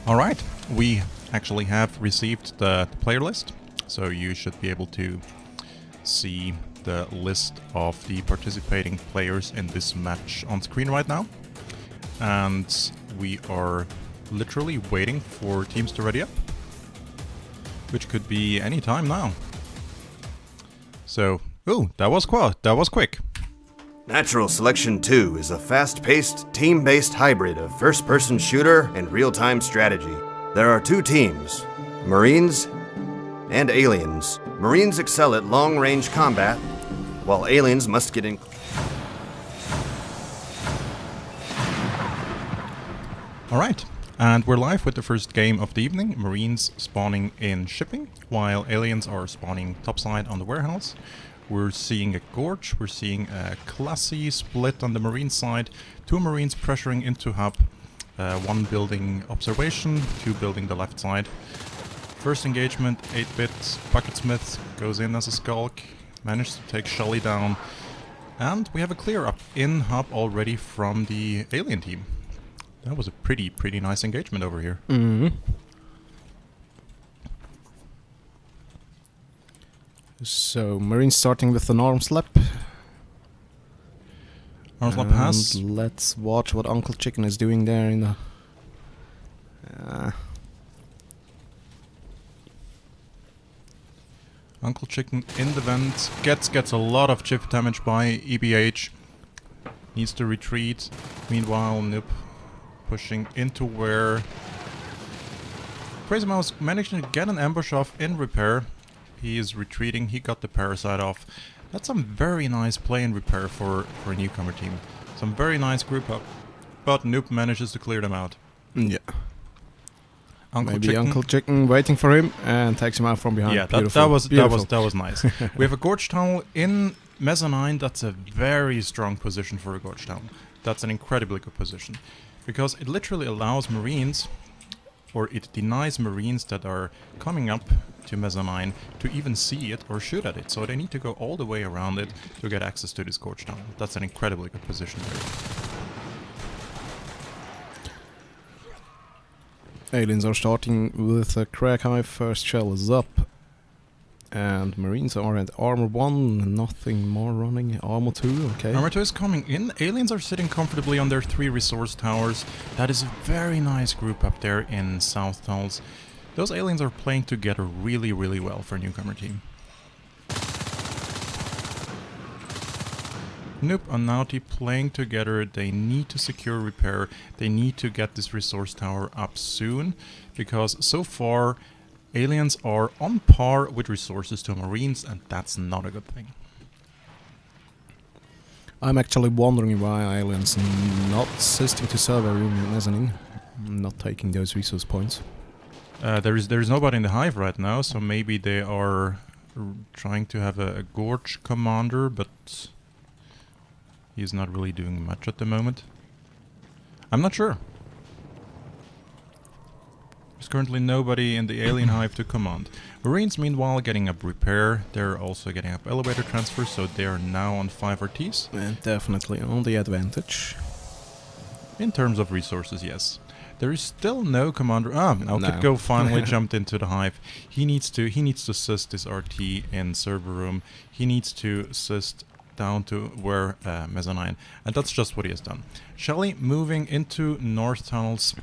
Alright, we actually have received the player list, so you should be able to see the list of the participating players in this match on screen right now. And we are literally waiting for teams to ready up, which could be any time now. So, ooh, that was quick. Natural Selection 2 is a fast-paced, team-based hybrid of first-person shooter and real-time strategy. There are two teams, Marines and Aliens. Marines excel at long-range combat, while Aliens must get in... Alright, and we're live with the first game of the evening. Marines spawning in shipping, while Aliens are spawning topside on the warehouse. We're seeing a gorge, we're seeing a classy split on the Marine side, two Marines pressuring into hub, one building observation, two building the left side. First engagement, 8-bit, Bucketsmith goes in as a skulk, managed to take Shelly down, and we have a clear up in hub already from the Alien team. That was a pretty nice engagement over here. Mm-hmm. So, Marines starting with an arm slap. Arm slap has... Let's watch what Uncle Chicken is doing there in the... Uncle Chicken in the vent, gets a lot of chip damage by EBH. Needs to retreat. Meanwhile, Noop pushing into where... Crazy Mouse managing to get an ambush off in repair. He is retreating, he got the parasite off. That's some very nice play in repair for a newcomer team. Some very nice group up. But Noop manages to clear them out. Yeah. Maybe Uncle Chicken waiting for him and takes him out from behind. Yeah, Beautiful. that was nice. We have a Gorge Tunnel in Mezzanine. That's a very strong position for a Gorge Tunnel. That's an incredibly good position. Because it literally allows Marines, or it denies Marines that are coming up to Mezzanine to even see it or shoot at it. So they need to go all the way around it to get access to this Gorge Tunnel. That's an incredibly good position there. Aliens are starting with a crack hive. First shell is up. And Marines are at armor 1, nothing more running. Armor 2, okay. Armor 2 is coming in. Aliens are sitting comfortably on their 3 resource towers. That is a very nice group up there in South Tunnels. Those aliens are playing together really well for a newcomer team. Noop and Naughty playing together. They need to secure repair. They need to get this resource tower up soon, because so far Aliens are on par with resources to Marines, and that's not a good thing. I'm actually wondering why Aliens not assisting to server room mezzanine, not taking those resource points. There is nobody in the hive right now, so maybe they are trying to have a Gorge commander, but he's not really doing much at the moment. I'm not sure. There's currently nobody in the Alien hive to command. Marines, meanwhile, getting up repair. They're also getting up elevator transfer, so they are now on 5 RTs. And definitely on the advantage. In terms of resources, yes. There is still no commander. Now Kitgo finally jumped into the hive. He needs to assist this RT in server room. He needs to assist down to where Mezzanine, and that's just what he has done. Shelly moving into North Tunnels,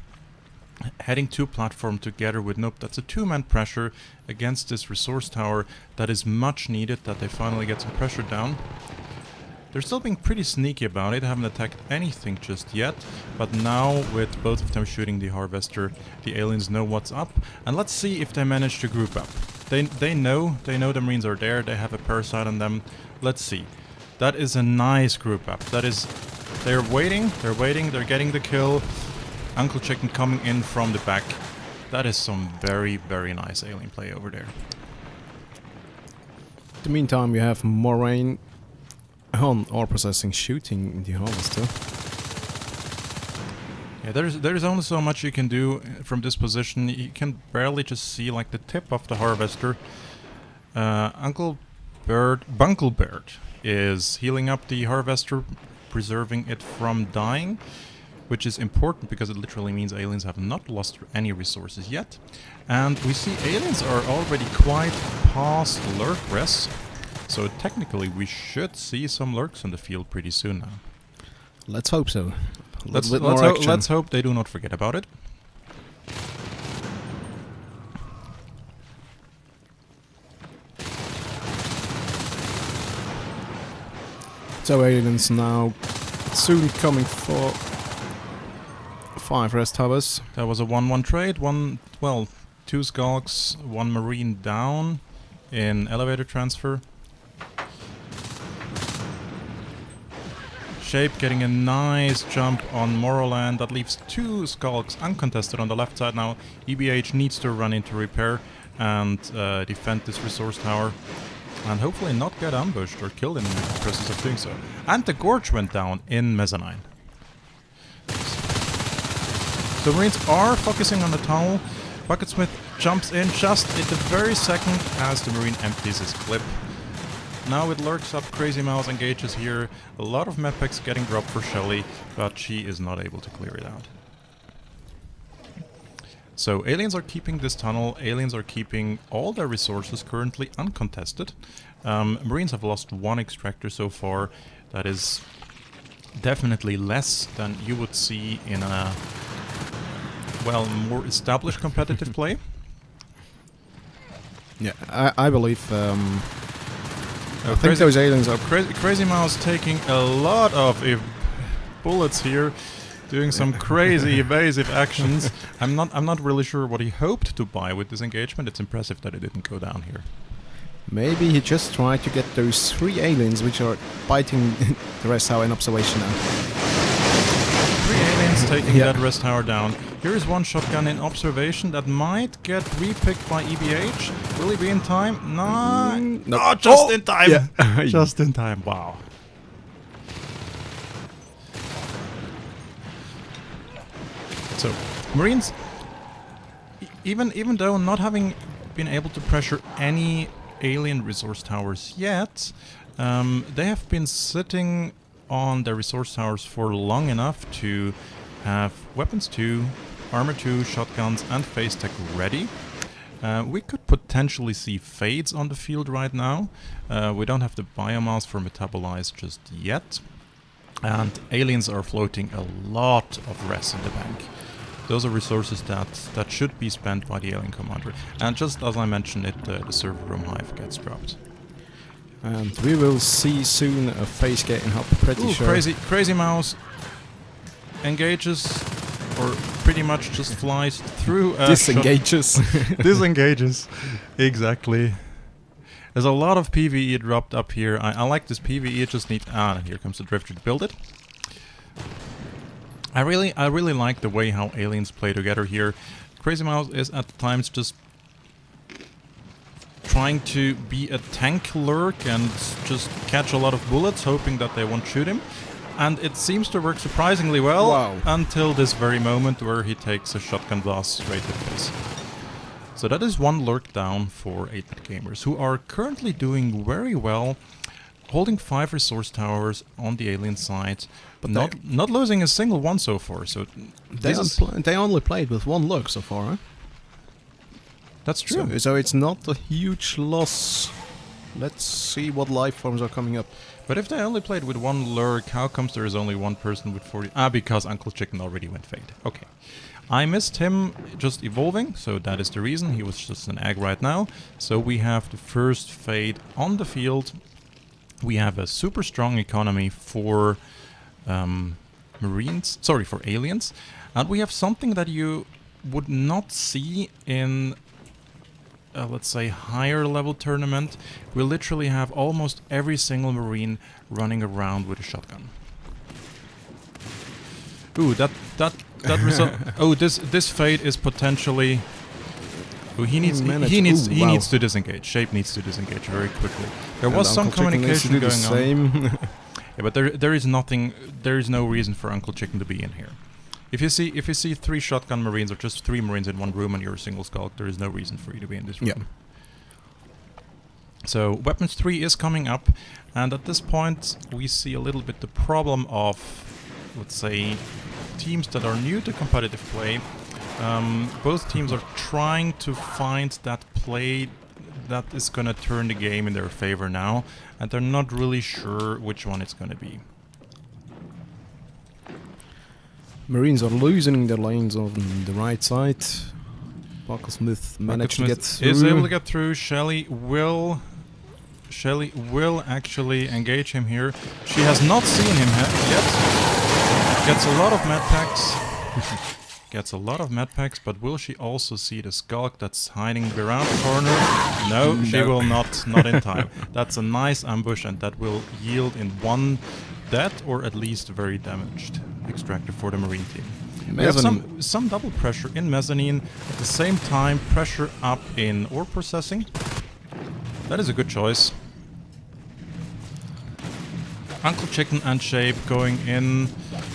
heading to platform together with Nope. That's a 2-man pressure against this resource tower that is much needed, that they finally get some pressure down. They're still being pretty sneaky about it. They haven't attacked anything just yet, but now with both of them shooting the Harvester, the Aliens know what's up, and let's see if they manage to group up. They know the Marines are there. They have a parasite on them. Let's see. That is a nice group up. They're waiting, they're getting the kill. Uncle Chicken coming in from the back. That is some very nice alien play over there. In the meantime, you have Moraine on or processing shooting the harvester. Yeah, there's only so much you can do from this position. You can barely just see like the tip of the harvester. Bunklebird is healing up the harvester, preserving it from dying. which is important because it literally means aliens have not lost any resources yet. And we see aliens are already quite past lurk res, so technically we should see some lurks in the field pretty soon now. Let's hope so. Let's hope they do not forget about it. So aliens now soon coming for 5 rest towers. That was a 1-1 trade. 2 skulks, 1 marine down in elevator transfer. Shape getting a nice jump on Morroland. That leaves 2 skulks uncontested on the left side now. EBH needs to run into repair and defend this resource tower. And hopefully not get ambushed or killed in the process of doing so. And the gorge went down in mezzanine. So Marines are focusing on the tunnel. Bucketsmith jumps in just at the very second as the Marine empties his clip. Now it lurks up, Crazy Mouse engages here. A lot of medpacks getting dropped for Shelly, but she is not able to clear it out. So aliens are keeping this tunnel, aliens are keeping all their resources currently uncontested. Marines have lost 1 extractor so far. That is definitely less than you would see in a, well, more established competitive play. Yeah, I believe... I think those aliens are... Crazy Mouse taking a lot of bullets here. Doing some crazy evasive actions. I'm not really sure what he hoped to buy with this engagement. It's impressive that it didn't go down here. Maybe he just tried to get those 3 aliens which are biting the rest tower in observation now. 3 aliens taking that rest tower down. Here is 1 shotgun in observation that might get repicked by EBH. Will he be in time? No. No. Oh, just in time. Yeah. Just in time. Wow. So, Marines, even though not having been able to pressure any alien resource towers yet, they have been sitting on their resource towers for long enough to have weapons 2, armor 2, shotguns and phase tech ready. We could potentially see fades on the field right now. We don't have the biomass for metabolize just yet. And aliens are floating a lot of res in the bank. Those are resources that should be spent by the alien commander. And just as I mentioned it, the server room hive gets dropped. And we will see soon a phase getting up, pretty sure. Crazy Mouse engages, or pretty much just flies through a Disengages. Disengages. Exactly. There's a lot of PvE dropped up here. I like this PvE, it just needs... here comes the Drifter to build it. I really like the way how aliens play together here. Crazy Mouse is at times just trying to be a tank lurk and just catch a lot of bullets, hoping that they won't shoot him. And it seems to work surprisingly well until this very moment where he takes a shotgun blast straight to the face. So that is 1 lurk down for 8-bit gamers, who are currently doing very well, holding 5 resource towers on the alien side, but not losing a single one so far. So they only played with 1 lurk so far, huh? That's true. So it's not a huge loss. Let's see what life forms are coming up. But if they only played with 1 lurk, how comes there is only 1 person with 40? Because Uncle Chicken already went fade. Okay. I missed him just evolving, so that is the reason. He was just an egg right now. So we have the first fade on the field. We have a super strong economy for Marines, sorry, for aliens. And we have something that you would not see in, let's say, higher level tournament. We literally have almost every single Marine running around with a shotgun. Ooh, that result. Oh, this fade is potentially. Oh, he needs to disengage. Shape needs to disengage very quickly. There was some communication going on. Yeah, but there is nothing. There is no reason for Uncle Chicken to be in here. If you see 3 shotgun Marines or just 3 Marines in 1 room and you're a single skulk, there is no reason for you to be in this room. Yeah. So weapons 3 is coming up, and at this point we see a little bit the problem of, let's say, teams that are new to competitive play. Both teams are trying to find that play that is going to turn the game in their favor now, and they're not really sure which one it's going to be. Marines are losing their lanes on the right side. Bucklesmith managed to get through. Is able to get through. Shelly will actually engage him here. She has not seen him yet. Gets a lot of med packs. Gets a lot of med packs, but will she also see the Skulk that's hiding around the corner? No, she will not in time. That's a nice ambush, and that will yield in one dead or at least very damaged extractor for the Marine team. We have some double pressure in mezzanine, at the same time pressure up in ore processing. That is a good choice. Uncle Chicken and Shape going in,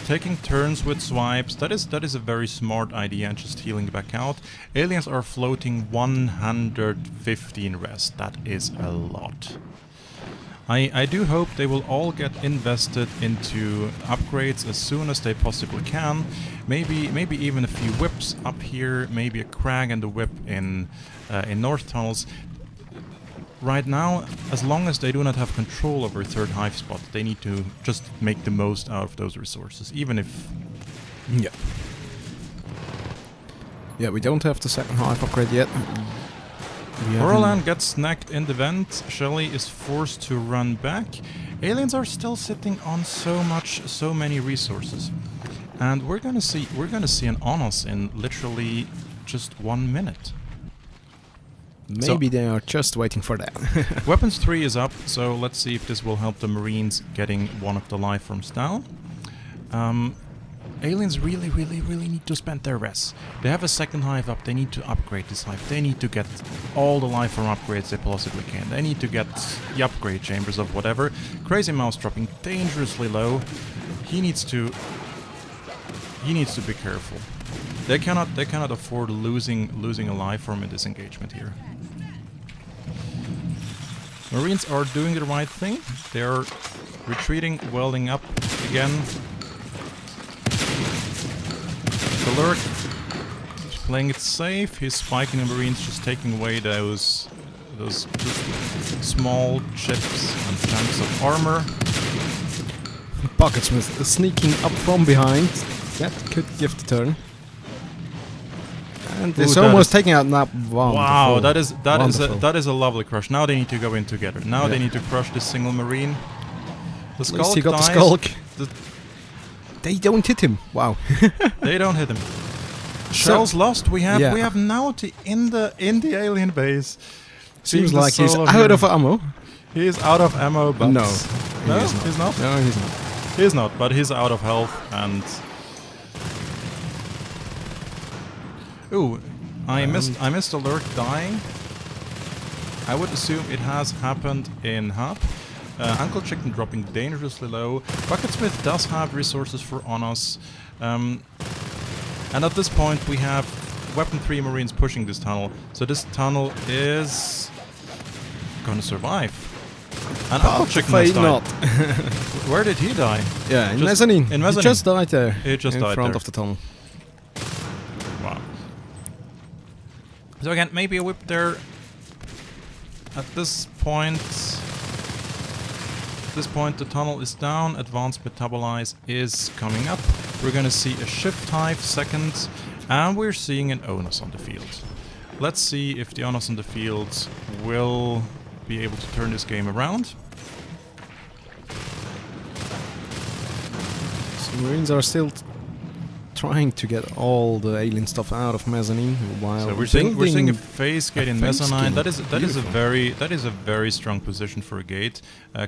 taking turns with swipes. That is a very smart idea, and just healing back out. Aliens are floating 115 rest. That is a lot. I do hope they will all get invested into upgrades as soon as they possibly can. Maybe even a few whips up here, maybe a crag and a whip in North Tunnels. Right now, as long as they do not have control over third hive spot, they need to just make the most out of those resources, even if... Yeah. Yeah, we don't have the second hive upgrade yet. Orlan gets snagged in the vent. Shelly is forced to run back. Aliens are still sitting on so many resources, and we're gonna see an Onos in literally just 1 minute. Maybe they are just waiting for that. Weapons 3 is up, so let's see if this will help the Marines getting one of the life forms down. Aliens really need to spend their res. They have a second hive up, they need to upgrade this hive. They need to get all the life form upgrades they possibly can. They need to get the upgrade chambers of whatever. Crazy Mouse dropping dangerously low. He needs to be careful. They cannot afford losing a life form in this engagement here. Marines are doing the right thing. They are retreating, welding up again. The Lurk is playing it safe. He's spiking the Marines, just taking away those just small chips and chunks of armor. Bucketsmith sneaking up from behind. That could give the turn. And it's almost taking out Nap. Wow, that is a lovely crush. Now they need to go in together. Now they need to crush this single Marine. The Skulk he got dies. the Skulk. They don't hit him. Wow. They don't hit him. Shells lost. We have Naughty in the alien base. Seems like he's out of ammo. He is out of ammo, but no, he's not. No, he's not. He's not, but he's out of health and. Ooh, I missed a Lurk dying. I would assume it has happened in Hub. Uncle Chicken dropping dangerously low. Bucketsmith does have resources for Onos. And at this point we have Weapon 3 Marines pushing this tunnel. So this tunnel is gonna survive. And Uncle Chicken has died. Not. Where did he die? Yeah, in mezzanine. In mezzanine. He just died there. He just in died front there. of the tunnel. Wow. So again, maybe a whip there. At this point, the tunnel is down. Advanced Metabolize is coming up. We're gonna see a Shift Hive second, and we're seeing an Onus on the field. Let's see if the Onus on the field will be able to turn this game around. So Marines are still trying to get all the alien stuff out of mezzanine while so we're seeing a phase gate in mezzanine. That is a very strong position for a gate,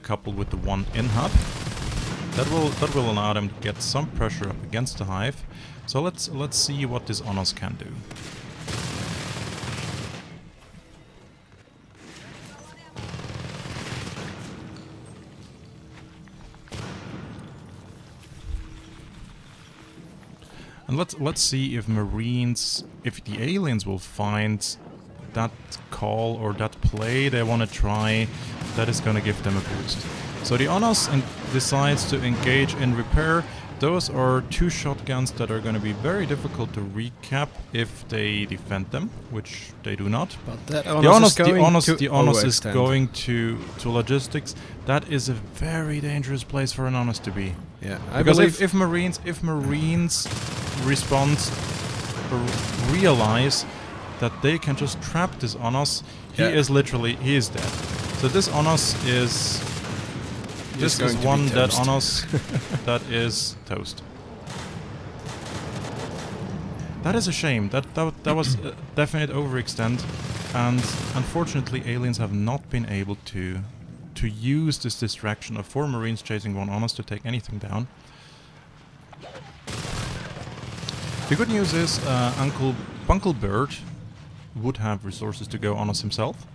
coupled with the one in hub. That will allow them to get some pressure up against the hive. So let's see what this Onos can do. And let's see if the aliens will find that call or that play they want to try that is going to give them a boost. So the Onos decides to engage in repair. Those are two shotguns that are going to be very difficult to recap if they defend them, which they do not. But that The Honest is overextend. going to logistics. That is a very dangerous place for an Honest to be. Yeah, I Because believe if Marines respond or realize that they can just trap this Honest, he Yeah. he is dead. So this Honest is... This going is to be one that toast. Honest that is toast. That is a shame. That was a definite overextend, and unfortunately aliens have not been able to use this distraction of 4 Marines chasing 1 Honest to take anything down. The good news is Uncle Bunklebird would have resources to go Honest himself.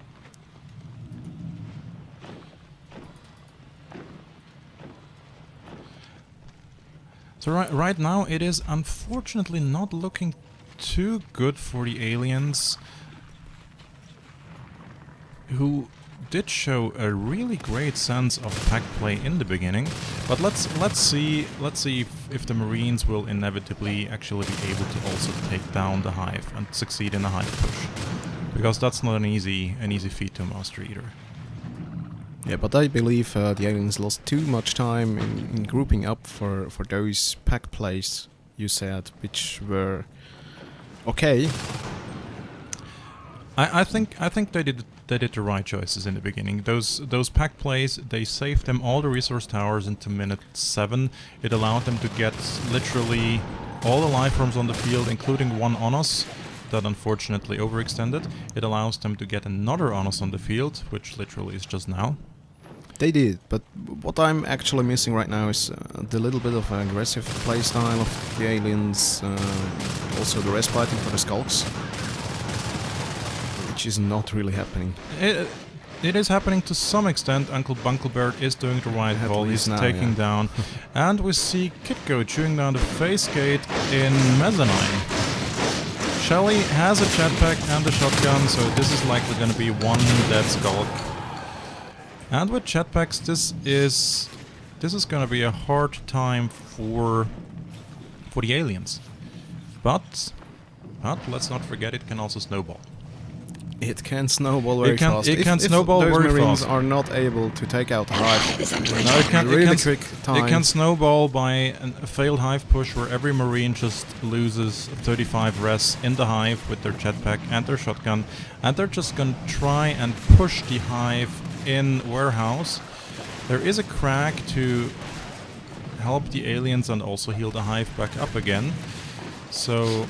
So right now it is unfortunately not looking too good for the aliens, who did show a really great sense of pack play in the beginning. But let's see if the Marines will inevitably actually be able to also take down the hive and succeed in the hive push, because that's not an easy feat to master either. Yeah, but I believe the aliens lost too much time in grouping up for those pack plays you said, which were okay. I think they did the right choices in the beginning. Those pack plays, they saved them all the resource towers into minute 7. It allowed them to get literally all the life forms on the field, including 1 Honest that unfortunately overextended. It allows them to get another Honest on the field, which literally is just now. They did, but what I'm actually missing right now is the little bit of aggressive playstyle of the aliens, also the respiting for the skulks, which is not really happening. It is happening to some extent. Uncle Bunklebird is doing the right At call. least He's now, taking yeah. down. And we see Kitgo chewing down the face gate in Mezzanine. Shelly has a jetpack and a shotgun, so this is likely going to be 1 dead skulk. And with jetpacks, this is going to be a hard time for the aliens. But let's not forget, it can also snowball. It can snowball very fast. It can If snowball those very Marines fast. are not able to take out the hive, No, it can, really it can, quick time. It can snowball by a failed hive push where every Marine just loses 35 res in the hive with their jetpack and their shotgun, and they're just gonna try and push the hive in warehouse. There is a crack to help the aliens and also heal the hive back up again. So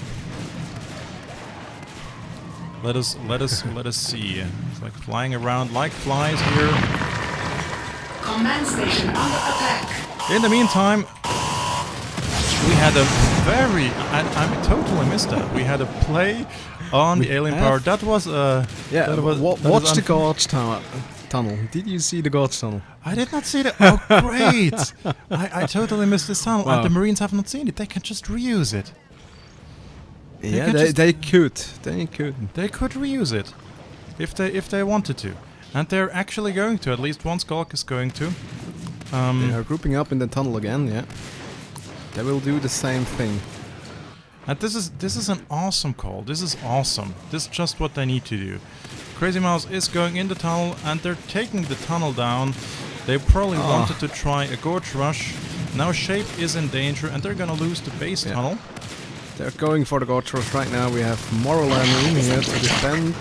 let us see. It's like flying around like flies here. Command station under attack. In the meantime, we had a very... I totally missed that. We had a play on the alien power. That was a... Yeah, that was, that watch is the Gorge tunnel. Did you see the Gorge tunnel? I did not see that. Oh, great! I totally missed this tunnel. Wow. And the Marines have not seen it. They can just reuse it. Yeah, can just- they could. They could. They could reuse it if they wanted to. And they're actually going to. At least 1 skulk is going to. They are grouping up in the tunnel again, yeah. They will do the same thing. And this is an awesome call. This is awesome. This is just what they need to do. Crazy Mouse is going in the tunnel and they're taking the tunnel down. They probably wanted to try a gorge rush. Now Shape is in danger and they're gonna lose the base tunnel. They're going for the Gorge Rush right now. We have Moral and Marine here to defend.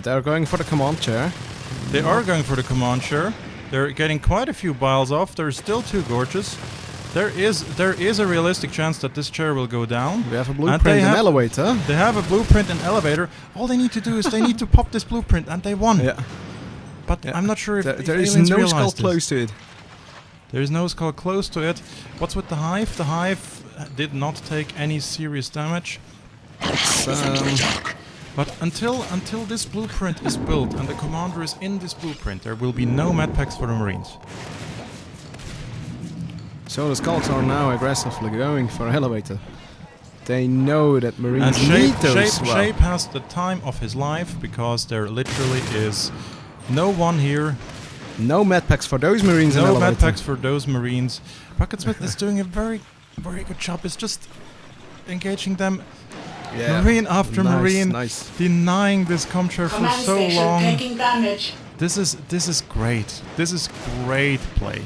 They're going for the command chair. They are going for the command chair. They're getting quite a few biles off. There's still 2 gorges. There is a realistic chance that this chair will go down. We have a And blueprint they and have- elevator. They have a blueprint and elevator. All they need to do is they need to pop this blueprint and they won. Yeah. But Yeah. I'm not sure if There is aliens no realize skull this. close to it. There is no skull close to it. What's with the hive? The hive did not take any serious damage. It's, But until this blueprint is built and the commander is in this blueprint, there will be no med packs for the Marines. so the skulls are now aggressively going for elevator. They know that And Marines need those. Shape has the time of his life because there literally is no one here No med packs for those Marines. in No elevator. med packs for those Marines. Rocketsmith is doing a very, very good job. It's just engaging them Yeah. Marine after Nice, Marine, nice. denying this comchair for Command so station long. taking damage. This is great. This is great play.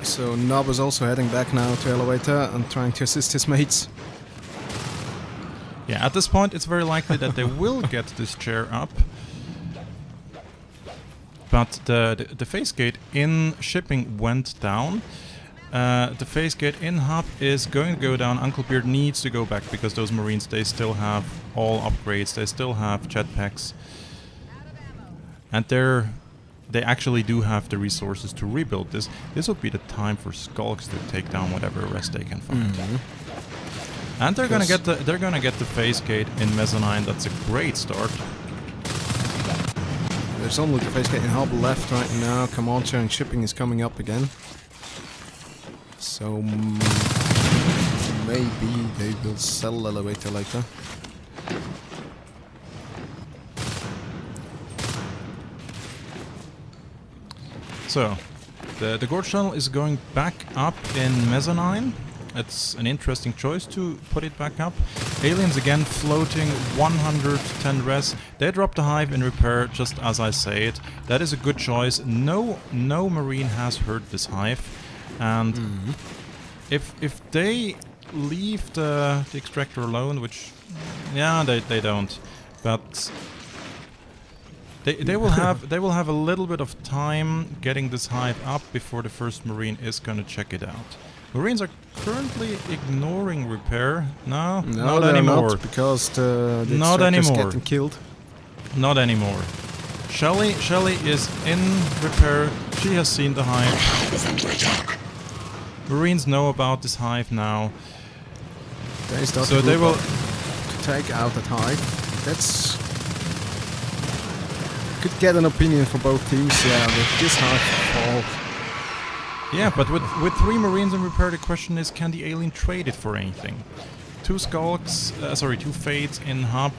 So Nob is also heading back now to elevator and trying to assist his mates. Yeah, at this point, it's very likely that they will get this chair up. But the phase gate in shipping went down. The phase gate in hub is going to go down. Uncle Beard needs to go back because those Marines, they still have all upgrades. They still have jetpacks. And they actually do have the resources to rebuild this. This would be the time for Skulks to take down whatever rest they can find. And they're gonna get the phase gate in mezzanine. That's a great start. There's only the phase gate in hub left right now. Comanche and shipping is coming up again. So maybe they will sell elevator later. So, the gorge tunnel is going back up in mezzanine. It's an interesting choice to put it back up. Aliens again floating 110 res. They drop the hive in repair, just as I say it. That is a good choice. No Marine has hurt this hive, and if they leave the extractor alone, which yeah they don't, but they will have a little bit of time getting this hive up before the first Marine is gonna check it out. Marines are currently ignoring repair. No, not they're anymore. not, because the Not extractor's anymore. getting killed. Not anymore. Shelly is in repair. She has seen the hive. Marines know about this hive now. They start So to they group will. up to take out that hive. That's could get an opinion for both teams. Yeah, with this hive fall. Yeah, but with 3 Marines in repair, the question is, can the alien trade it for anything? 2 Skulks, 2 Fates in hub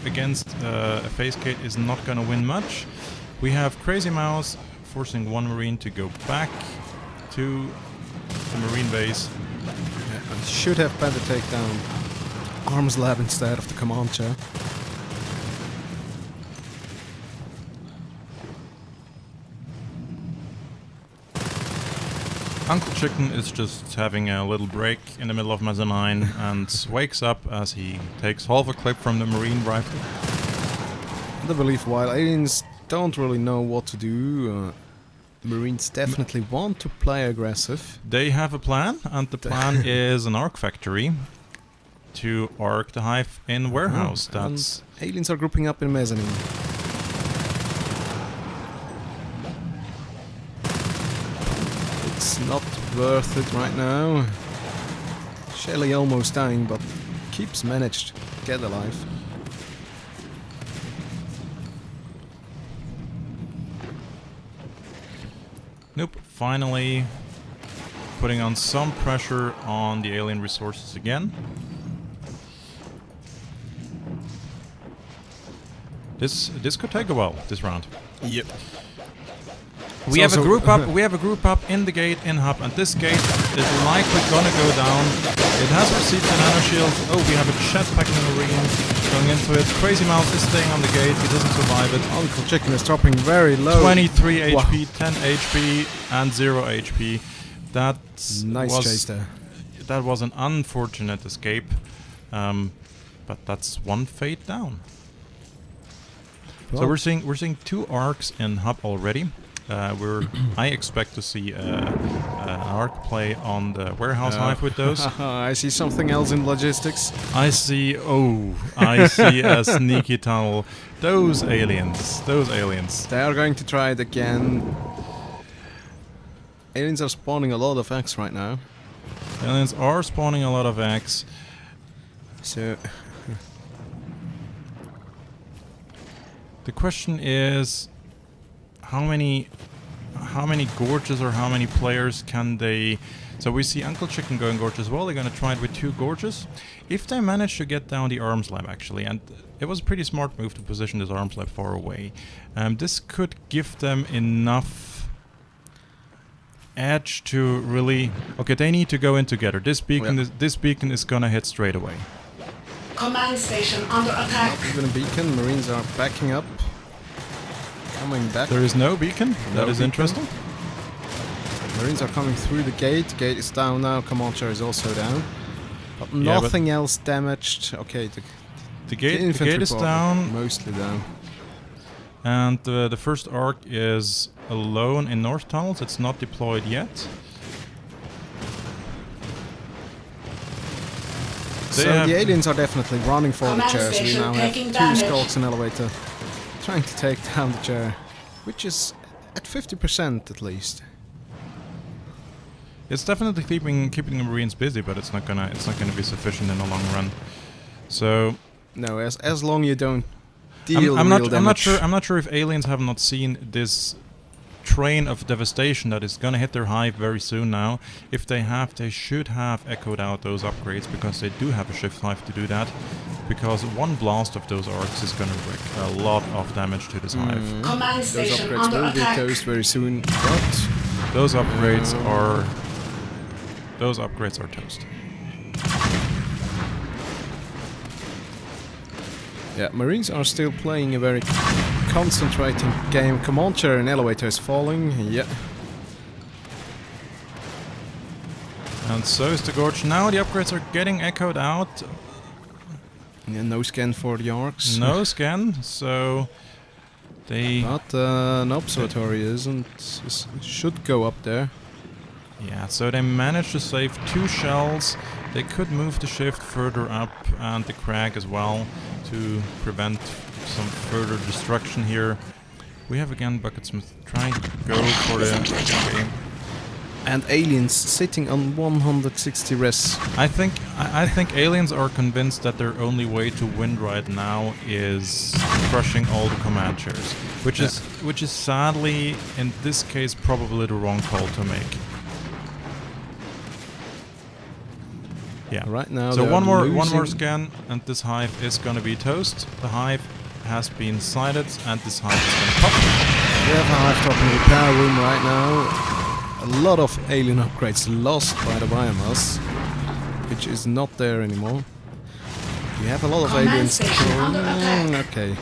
against a phase gate is not gonna win much. We have Crazy Mouse forcing 1 Marine to go back to the Marine base. Yeah, I should have better take down Arms Lab instead of the Comanche. Uncle Chicken is just having a little break in the middle of mezzanine and wakes up as he takes half a clip from the Marine rifle. I believe while aliens don't really know what to do, Marines definitely want to play aggressive. They have a plan, and the plan is an arc factory to arc the hive in warehouse. That's And aliens are grouping up in mezzanine. It's not worth it right now. Shelly almost dying, but keeps managed to get alive. nope. Finally, putting on some pressure on the alien resources again. This could take a while. This round. Yep. We have a group up. We have a group up in the gate in hub, and this gate is likely gonna go down. It has received an nano shield. Oh, we have a jetpack in the Marine going into it. Crazy Mouse is staying on the gate. He doesn't survive it. Uncle Chicken is dropping very low. 23 HP, Wow. 10 HP, and 0 HP. That's Nice chase there. That was an unfortunate escape, but that's 1 fate down. So Well, we're seeing 2 arcs in hub already. I expect to see an arc play on the warehouse hive with those. I see something else in logistics. I see a sneaky tunnel. Those aliens. They are going to try it again. Aliens are spawning a lot of X right now. Aliens are spawning a lot of X. So The question is, how how many gorges or how many players can they... So we see Uncle Chicken going gorge as well. They're going to try it with 2 gorges. If they manage to get down the arms lab, actually, and it was a pretty smart move to position this arms lab far away, this could give them enough edge to really... Okay, they need to go in together. This beacon is going to hit straight away. Command station under attack. Not even a beacon. Marines are backing up. Coming back. There is no beacon. That is interesting. Marines are coming through the gate. Gate is down now. Command chair is also down. But nothing else damaged. Okay, the gate is part down. Mostly down. And the first arc is alone in North Tunnels. It's not deployed yet. So the aliens are definitely running for the chair. So we now have 2 skulks and elevator trying to take down the chair, which is at 50% at least. It's definitely keeping the Marines busy, but it's not gonna be sufficient in the long run. So no, as long you don't deal I'm real not damage. I'm not sure if aliens have not seen this train of devastation that is gonna hit their hive very soon now. If they have, they should have echoed out those upgrades, because they do have a shift hive to do that. Because one blast of those arcs is gonna wreak a lot of damage to this hive. Command Those station upgrades under will be attack. toast very soon, but Those upgrades are toast. yeah, Marines are still playing a very concentrating game. Command chair and elevator is falling. Yeah. And so is the gorge. Now the upgrades are getting echoed out. Yeah, no scan for the arcs. No scan, so they... But an observatory should go up there. Yeah, so they managed to save 2 shells. They could move the shift further up and the crag as well to prevent some further destruction here. We have again Bucketsmith trying to go for the... Okay. And aliens sitting on 160 res. I think aliens are convinced that their only way to win right now is crushing all the command chairs, which is sadly in this case probably the wrong call to make. Yeah. Right now. So they one are more losing. scan, and this hive is gonna be toast. The hive has been sighted, and this hive is gonna pop. We have a hive top in the repair room right now. A lot of alien upgrades lost by the biomass, which is not there anymore. We have a lot of Command aliens. station under attack. Okay.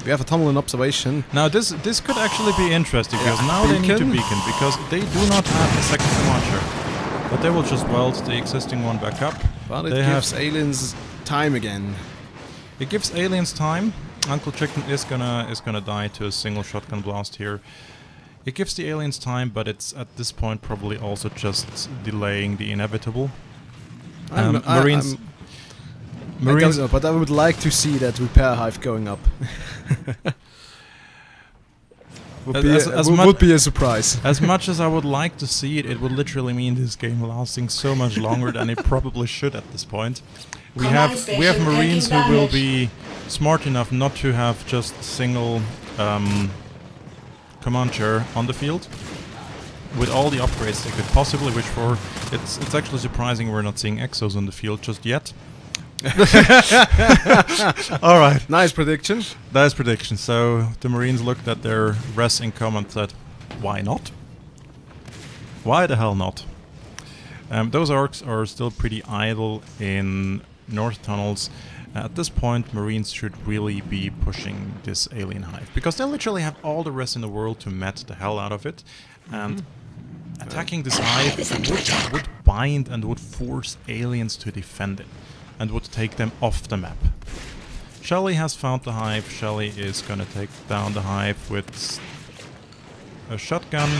We have a tunnel in observation. Now this could actually be interesting, because now they need to beacon, because they do not have a second launcher. But they will just weld the existing one back up. But it They gives aliens time again. It gives aliens time. Uncle Chicken is gonna die to a single shotgun blast here. It gives the aliens time, but it's at this point probably also just delaying the inevitable. Marines. I don't know, but I would like to see that repair hive going up. would be a surprise. As much as I would like to see it, it would literally mean this game lasting so much longer than it probably should at this point. We have Marines who will be smart enough not to have just single command chair on the field with all the upgrades they could possibly wish for. It's actually surprising we're not seeing exos on the field just yet. All right. Nice prediction. Nice prediction. So the Marines looked at their res income and said, why not? Why the hell not? Those arcs are still pretty idle in North Tunnels. At this point, Marines should really be pushing this alien hive, because they literally have all the rest in the world to met the hell out of it, and attacking this hive would bind and would force aliens to defend it, and would take them off the map. Shelly has found the hive. Shelly is gonna take down the hive with a shotgun.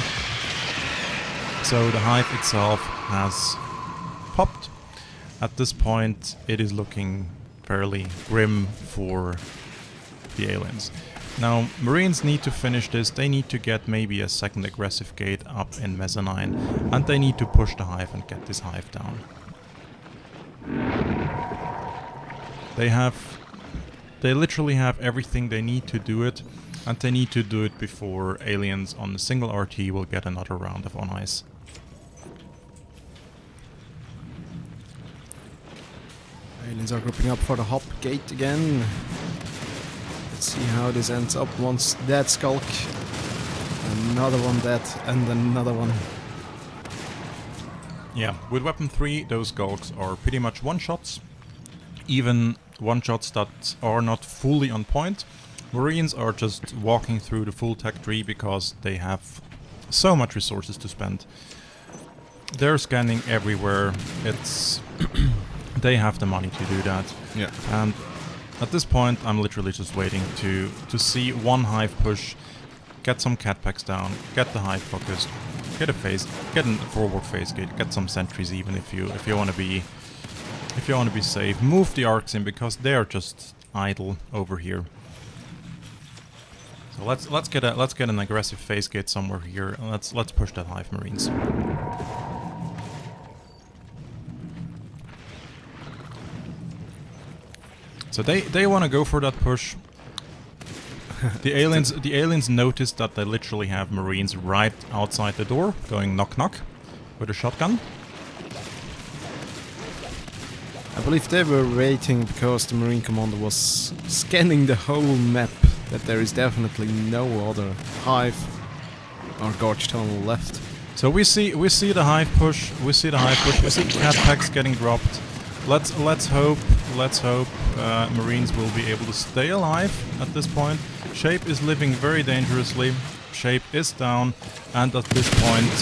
So the hive itself has popped. At this point, it is looking fairly grim for the aliens. Now, Marines need to finish this. They need to get maybe a second aggressive gate up in Mezzanine, and they need to push the hive and get this hive down. They literally have everything they need to do it. And they need to do it before aliens on the single RT will get another round of on ice. Aliens are grouping up for the hop gate again. Let's see how this ends up once that skulk. Another one dead and another one. Yeah, with weapon 3, those skulks are pretty much one-shots. Even one-shots that are not fully on point. Marines are just walking through the full tech tree because they have so much resources to spend. They're scanning everywhere. It's they have the money to do that. Yeah. And at this point, I'm literally just waiting to see one hive push, get some cat packs down, get the hive focused, get a forward phase gate, get some sentries even if you want to be safe. Move the arcs in because they are just idle over here. So let's get an aggressive phase gate somewhere here. And let's push that hive marines. So they want to go for that push. The aliens notice that they literally have marines right outside the door, going knock knock, with a shotgun. I believe they were waiting because the Marine Commander was scanning the whole map, that there is definitely no other hive or gorge tunnel left. So we see the hive push. We see cat packs getting dropped. Let's hope Marines will be able to stay alive at this point. Shape is living very dangerously. Shape is down, and at this point,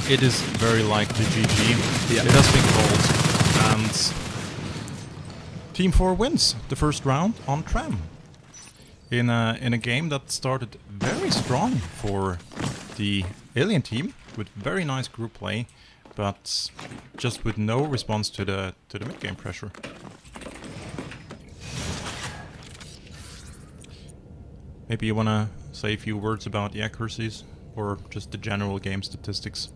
it is very likely GG. Yeah. It has been called, and Team 4 wins the first round on Tram. In a game that started very strong for the Alien team, with very nice group play, but just with no response to the mid-game pressure. Maybe you wanna say a few words about the accuracies, or just the general game statistics?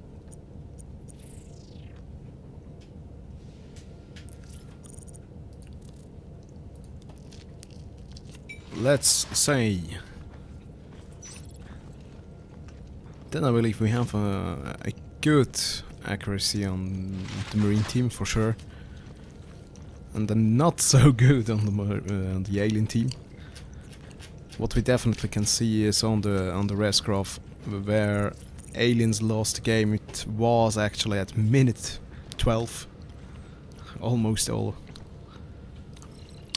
Let's say. Then I believe we have a good accuracy on the Marine team for sure, and then not so good on the Alien team. What we definitely can see is on the res graph where Aliens lost the game. It was actually at minute 12, almost all.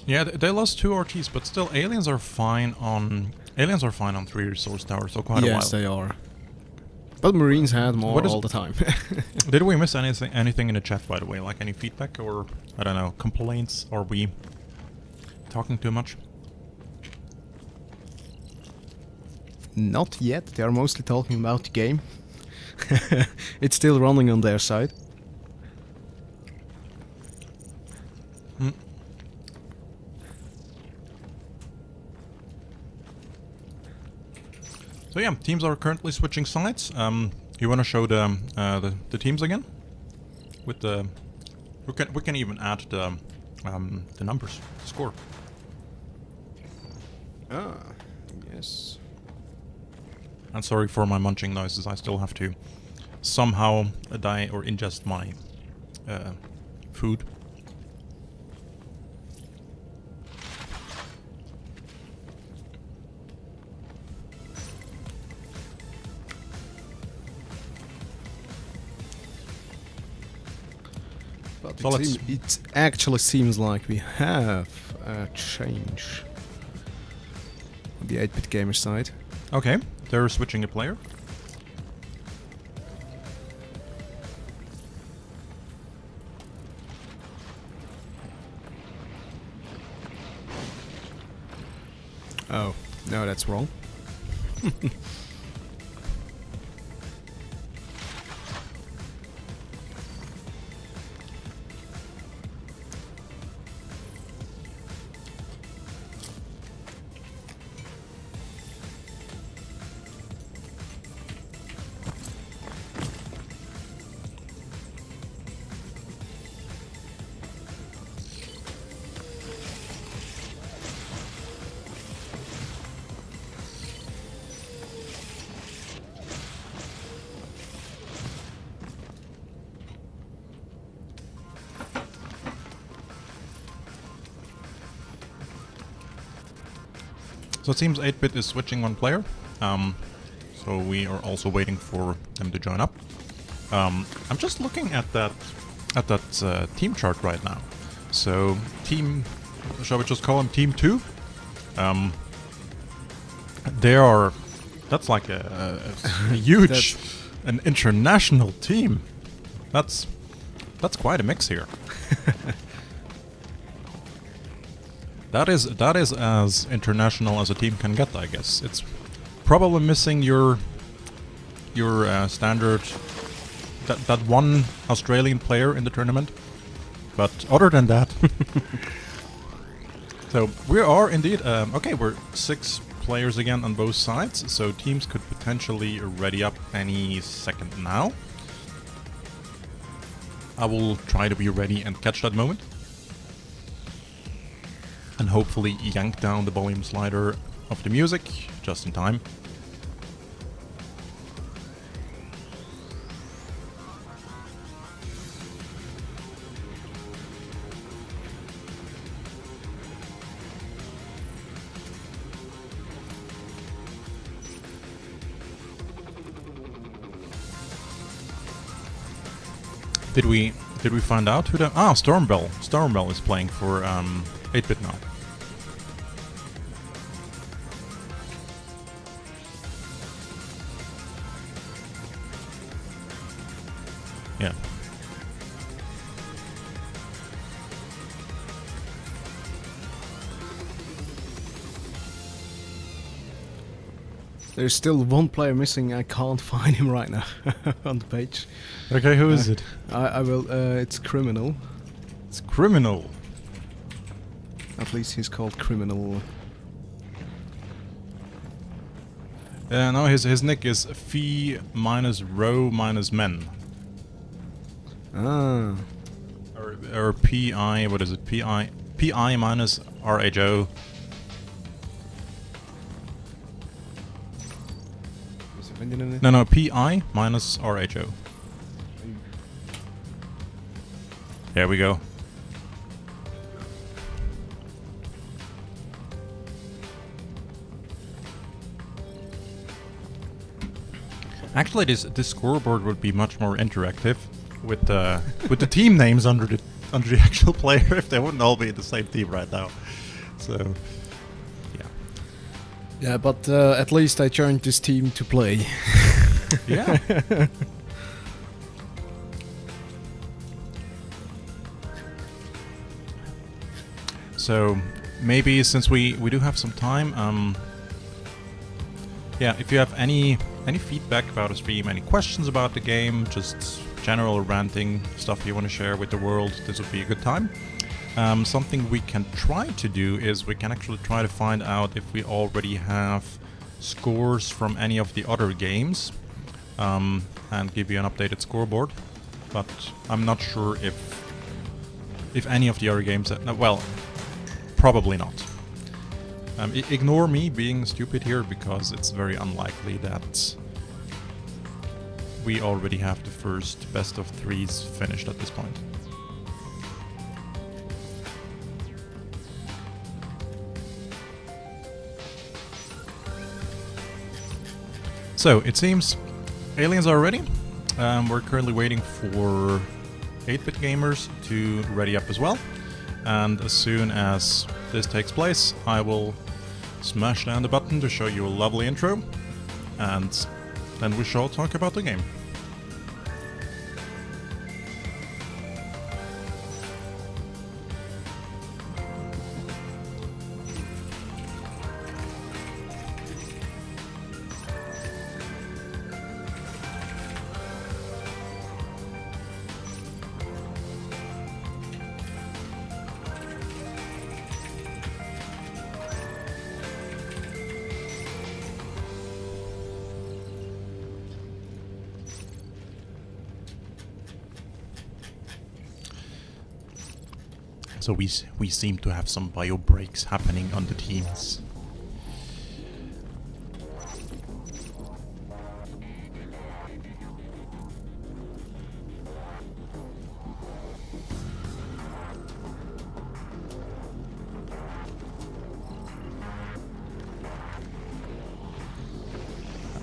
Yeah, they lost 2 RTs, but still Aliens are fine on 3 resource towers, so quite a while. Yes, they are. But Marines had more all the time. Did we miss anything in the chat, by the way? Like any feedback or, I don't know, complaints? Are we talking too much? Not yet. They are mostly talking about the game. It's still running on their side. So yeah, teams are currently switching sides. You want to show the teams again? With the we can even add the numbers, the score. Ah, yes. And sorry for my munching noises. I still have to somehow die or ingest my food. But So it actually seems like we have a change on the 8-bit gamer side. Okay, they're switching a player. Oh, no, that's wrong. So it seems 8-Bit is switching one player. So we are also waiting for them to join up. I'm just looking at that team chart right now. So team, shall we just call them Team 2? That's like a huge, an international team. That's quite a mix here. That is as international as a team can get, I guess. It's probably missing your standard that one Australian player in the tournament, but other than that, so we are indeed okay. We're 6 players again on both sides, so teams could potentially ready up any second now. I will try to be ready and catch that moment. And hopefully yank down the volume slider of the music just in time. Did we find out who the Stormbell? Stormbell is playing for 8-Bit now. Yeah. There's still one player missing. I can't find him right now on the page. Okay, who is it? I will. It's Criminal. It's Criminal. At least he's called Criminal. No, his nick is Phi minus Rho minus Men. Ah. Or PI, what is it? PI minus RHO. No, PI minus RHO. There we go. Actually, this scoreboard would be much more interactive with the team names under the actual player if they wouldn't all be in the same team right now. So, yeah. Yeah, but at least I joined this team to play. Yeah. So maybe since we do have some time, yeah, if you have any feedback about the stream, any questions about the game, just general ranting stuff you want to share with the world, this would be a good time. Something we can try to do is we can actually try to find out if we already have scores from any of the other games, and give you an updated scoreboard. But I'm not sure if any of the other games well, probably not. Ignore me being stupid here, because it's very unlikely that we already have the first best of 3s finished at this point. So, it seems aliens are ready. We're currently waiting for 8-Bit gamers to ready up as well. And as soon as this takes place, I will smash down the button to show you a lovely intro, and then we shall talk about the game. So we seem to have some bio breaks happening on the teams.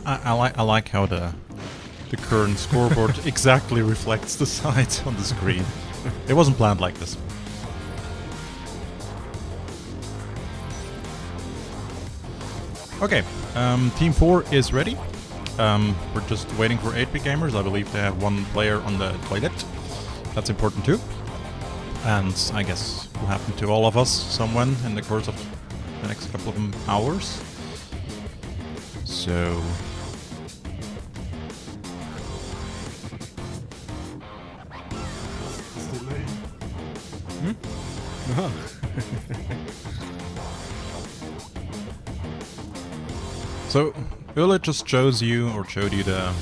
I like how the current scoreboard exactly reflects the sides on the screen. It wasn't planned like this. Okay, Team 4 is ready. We're just waiting for 8-bit gamers. I believe they have one player on the toilet. That's important too. And I guess will happen to all of us somewhere in the course of the next couple of hours. So... So, Ulla just showed you the...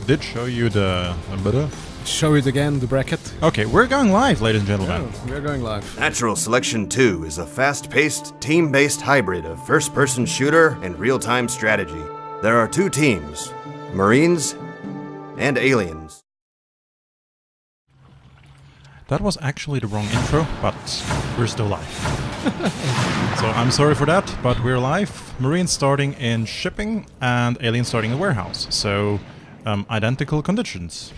Did show you the... Show it again, the bracket. Okay, we're going live, ladies and gentlemen. Oh, we're going live. Natural Selection 2 is a fast-paced, team-based hybrid of first-person shooter and real-time strategy. There are two teams, Marines and Aliens. That was actually the wrong intro, but we're still live. So I'm sorry for that, but we're live. Marines starting in shipping and Aliens starting in warehouse. So identical conditions.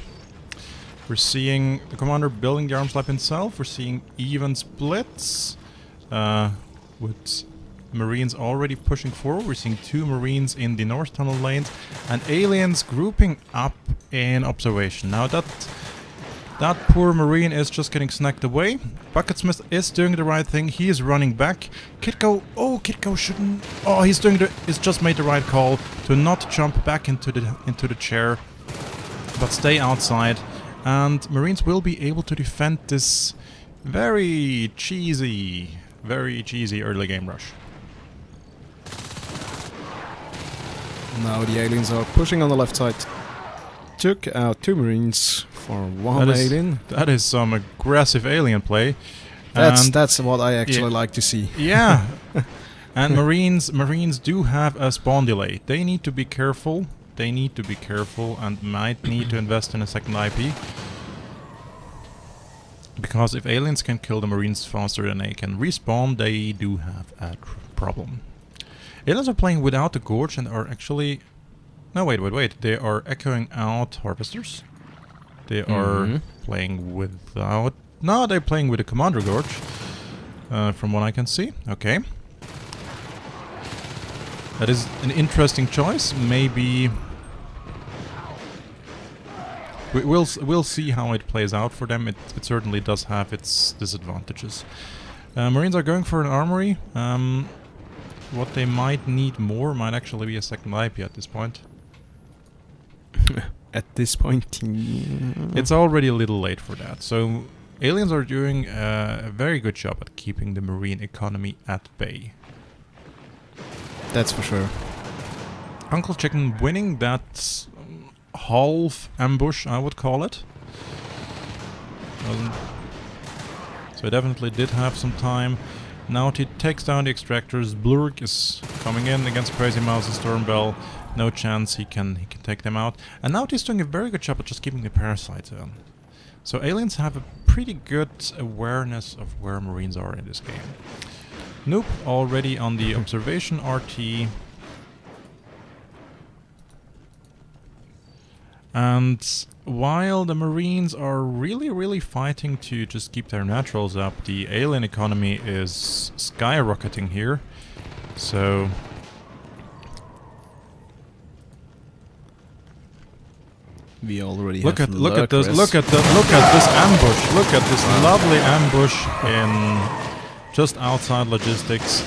We're seeing the commander building the arms lab himself. We're seeing even splits with Marines already pushing forward. We're seeing 2 Marines in the north tunnel lanes and Aliens grouping up in observation. Now that poor Marine is just getting snacked away. Bucketsmith is doing the right thing. He is running back. Kitko shouldn't. Oh, he's just made the right call to not jump back into the chair, but stay outside. And Marines will be able to defend this very cheesy early game rush. Now the Aliens are pushing on the left side. Took out 2 Marines for 1 alien. That is some aggressive alien play. That's what I actually like to see. Yeah. And Marines do have a spawn delay. They need to be careful. And might need to invest in a second IP. Because if aliens can kill the Marines faster than they can respawn, they do have a problem. Aliens are playing without the Gorge and are actually... No, wait. They are echoing out Harvesters. They are playing without... No, they're playing with the Commander Gorge. From what I can see. Okay. That is an interesting choice. Maybe... We'll see how it plays out for them. It certainly does have its disadvantages. Marines are going for an armory. What they might need more might actually be a second IP at this point. At this point... It's already a little late for that. So, Aliens are doing a very good job at keeping the Marine economy at bay. That's for sure. Uncle Chicken winning that half ambush, I would call it. So he definitely did have some time. Now he takes down the extractors. Blurk is coming in against Crazy Mouse and Stormbell. No chance he can take them out. And now he's doing a very good job at just keeping the parasites on. So Aliens have a pretty good awareness of where Marines are in this game. Nope, already on the observation RT. And while the Marines are really fighting to just keep their naturals up, the alien economy is skyrocketing here. So... We already look have at this ambush. Look at this lovely ambush in just outside logistics.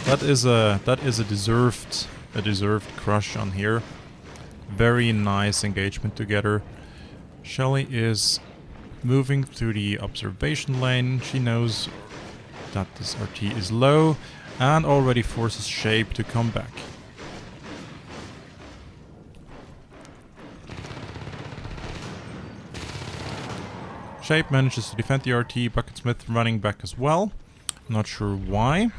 That is a deserved crush on here. Very nice engagement together. Shelly is moving through the observation lane. She knows that this RT is low and already forces Shape to come back. Shape manages to defend the RT, Bucketsmith running back as well. Not sure why.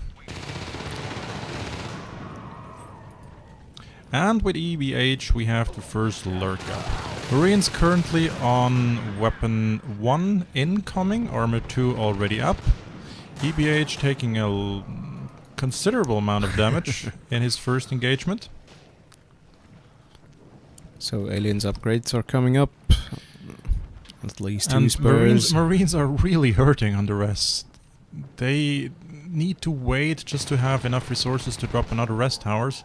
And with EBH we have the first lurk up. Marines currently on weapon 1 incoming, armor 2 already up. EBH taking a considerable amount of damage in his first engagement. So aliens upgrades are coming up. At least 2 And spurs. Marines are really hurting under rest. They need to wait just to have enough resources to drop another rest towers.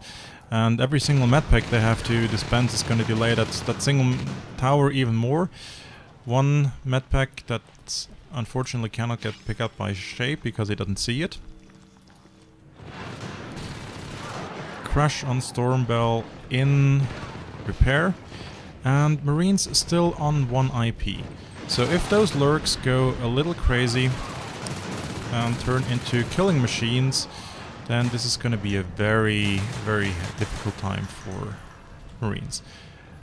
And every single medpack they have to dispense is going to delay that single tower even more. One medpack that unfortunately cannot get picked up by Shape because he doesn't see it. Crash on Stormbell in repair. And Marines still on 1 IP. So if those lurks go a little crazy and turn into killing machines, then this is going to be a very, very difficult time for Marines.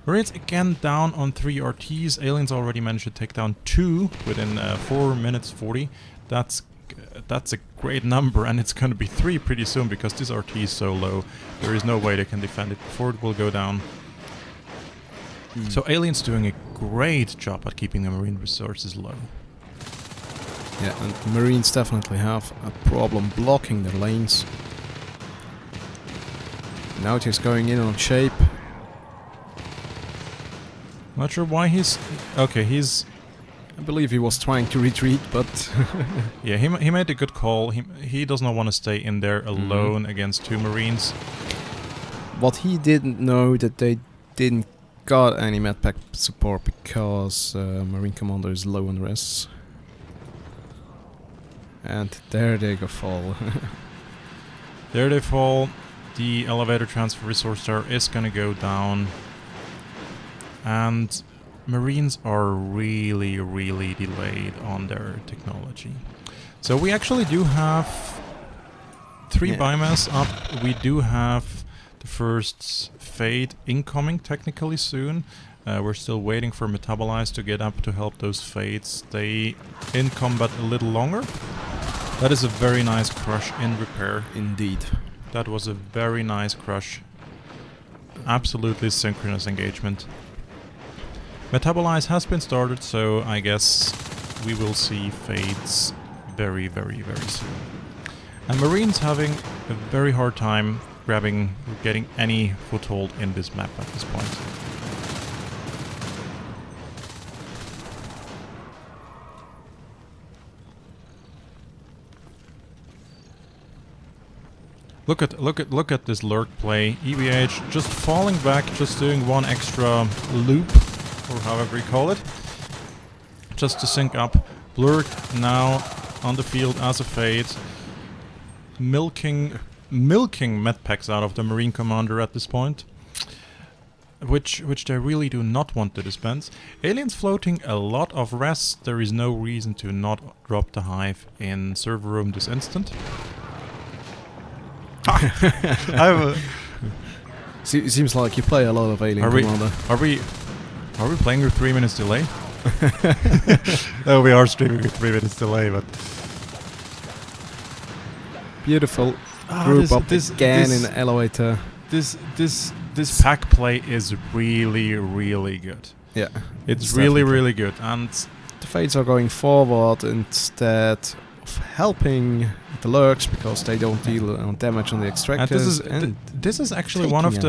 Marines again down on 3 RTs. Aliens already managed to take down 2 within 4 minutes 40. That's a great number, and it's going to be 3 pretty soon because this RT is so low. There is no way they can defend it before it will go down. So Aliens doing a great job at keeping the Marine resources low. Yeah, and Marines definitely have a problem blocking their lanes. Now he's going in on Shape. Not sure why he's... Okay, he's... I believe he was trying to retreat, but... Yeah, he made a good call. He does not want to stay in there alone against 2 Marines. What he didn't know that they didn't got any medpack support because Marine Commander is low on rests. And there they go fall. There they fall. The elevator transfer resource tower is gonna go down. And Marines are really, really delayed on their technology. So we actually do have 3 biomass up. We do have the first Fade incoming technically soon. We're still waiting for Metabolize to get up to help those Fades stay in combat a little longer. That is a very nice crush in repair. Indeed. That was a very nice crush. Absolutely synchronous engagement. Metabolize has been started, so I guess we will see Fades very, very, very soon. And Marines having a very hard time getting any foothold in this map at this point. Look at this lurk play. EBH just falling back, just doing 1 extra loop, or however you call it, just to sync up. Blurk now on the field as a Fade, milking medpacks out of the Marine Commander at this point, which they really do not want to dispense. Aliens floating a lot of rest. There is no reason to not drop the hive in server room this instant. Seems like you play a lot of Alien Commander. Are we playing with 3 minutes delay? No, we are streaming with 3 minutes delay, but beautiful group up again in the elevator. This pack play is really, really good. Yeah, it's really good, and the Fates are going forward instead of helping the lurks because they don't deal damage on the extractors. And this is actually one of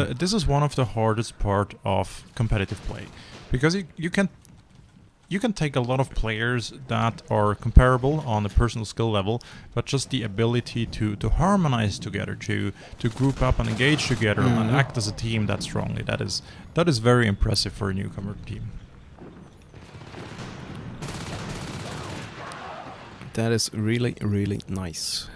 the hardest part of competitive play, because you can take a lot of players that are comparable on a personal skill level, but just the ability to harmonize together, to group up and engage together and act as a team that strongly. That is very impressive for a newcomer team. That is really, really nice.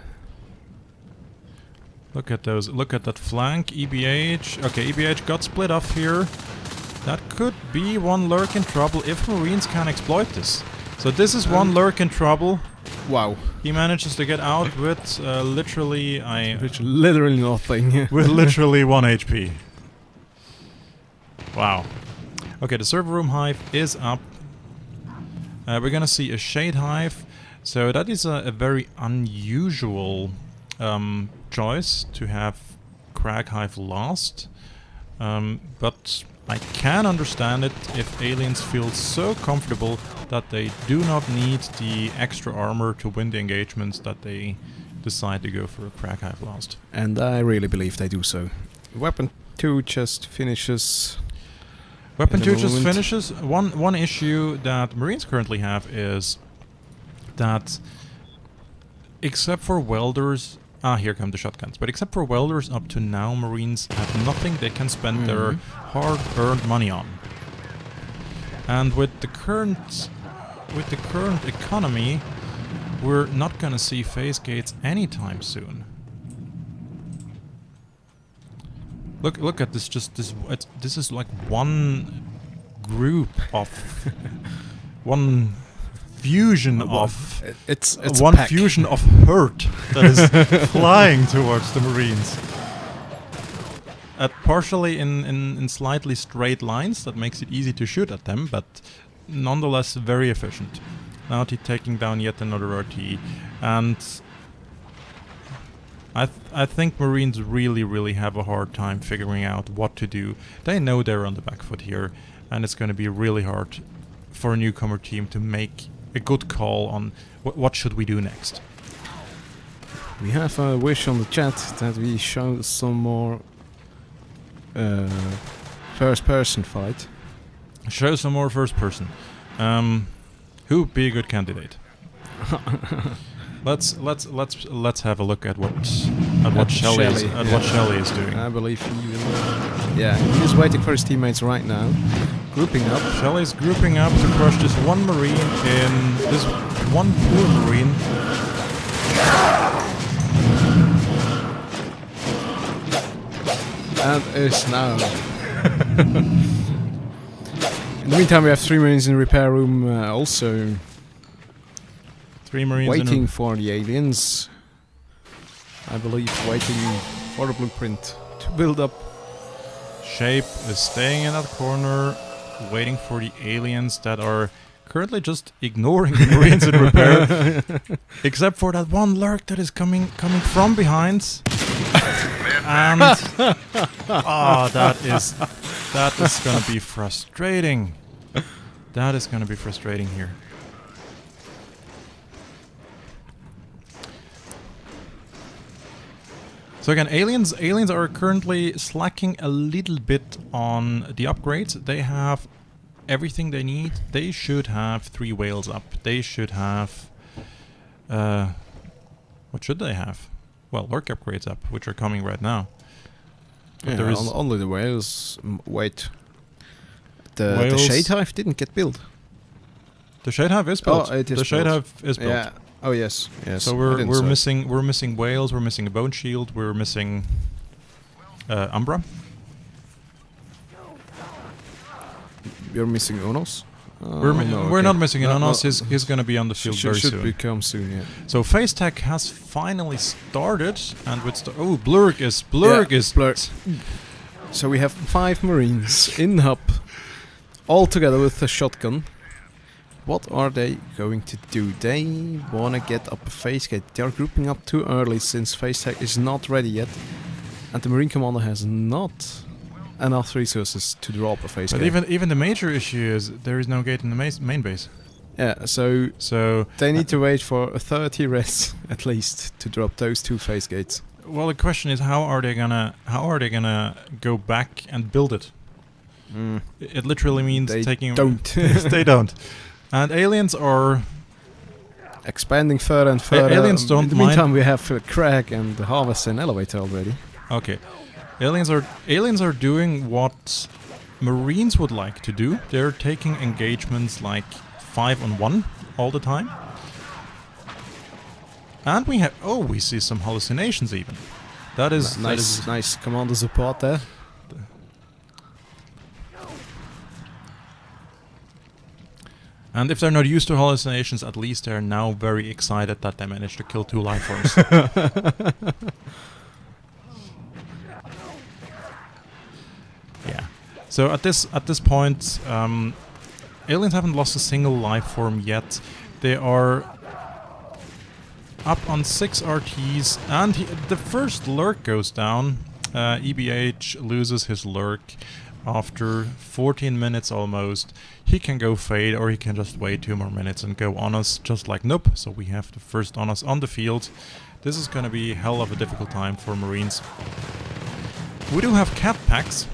Look at those. Look at that flank. EBH. Okay, EBH got split off here. That could be 1 lurk in trouble if Marines can exploit this. So this is 1 lurk in trouble. Wow. He manages to get out with literally nothing. with literally 1 HP. Wow. Okay, the server room hive is up. We're gonna see a shade hive. So that is a very unusual choice to have Crag Hive last. But I can understand it if aliens feel so comfortable that they do not need the extra armor to win the engagements that they decide to go for a Crag Hive last. And I really believe they do so. Weapon 2 just finishes Weapon at the 2 just moment. finishes. One issue that Marines currently have is that except for welders... here come the shotguns. But except for welders, up to now, Marines have nothing they can spend their hard-earned money on. And with the current economy, we're not gonna see phase gates anytime soon. Look at this. Just this. This is like one group of one fusion of It's one a pack. fusion of hurt that is flying towards the Marines. At partially in slightly straight lines, that makes it easy to shoot at them, but nonetheless very efficient. Now taking down yet another RT, and I think Marines really have a hard time figuring out what to do. They know they're on the back foot here, and it's going to be really hard for a newcomer team to make a good call on what should we do next. We have a wish on the chat that we show some more first-person fight. Show some more first person. Who would be a good candidate? Let's have a look at what Shelley is doing. I believe he will. Yeah, he's waiting for his teammates right now, grouping up. Shelley's grouping up to crush this one Marine in this one poor Marine. And is now. In the meantime, we have 3 Marines in the repair room, also 3 Marines waiting for the aliens. I believe waiting for the blueprint to build up. Shape is staying in that corner, waiting for the aliens that are currently just ignoring the Marines in repair, except for that one lurk that is coming from behind. And that is gonna be frustrating. That is gonna be frustrating here. So again, aliens are currently slacking a little bit on the upgrades. They have everything they need. They should have 3 whales up. They should have what should they have? Well, lurk upgrades up, which are coming right now. But Yeah, there is only the whales. Wait, the whales- Shade Hive didn't get built. the Shade Hive is built. Oh, it is the Shade built. Hive is built. Yeah. Oh yes. Yes. So I we're didn't saw it. missing whales. We're missing a bone shield. We're missing Umbra. You're missing Unos. We're not missing an No, Unos. no. He's going to be on the field very should soon. become soon. Yeah. So Phase Tech has finally started, and with Blurg is Blurg. So we have 5 Marines in hub, all together with a shotgun. What are they going to do? They wanna get up a phase gate. They are grouping up too early since phase tech is not ready yet, and the Marine Commander has not enough resources to drop a phase But gate. even the major issue is there is no gate in the main base. Yeah, so So they need to wait for a 30 res at least to drop those 2 phase gates. well, the question is how are they gonna go back and build it? It literally means They taking. don't. They don't. And aliens are Expanding further and further. aliens don't In the mind- meantime, we have Crag and the Harvest and Elevator already. okay. Aliens are doing what Marines would like to do. They're taking engagements like 5-on-1 all the time. And we see some hallucinations even. That is Nice commander support there. And if they're not used to hallucinations, at least they're now very excited that they managed to kill 2 life forms. Yeah. So at this point, aliens haven't lost a single life form yet. They are up on 6 RTs, and the first lurk goes down. EBH loses his lurk after 14 minutes almost. He can go fade, or he can just wait 2 more minutes and go on us, just like Nope. So we have the first on us on the field. This is gonna be hell of a difficult time for Marines. We do have cat packs,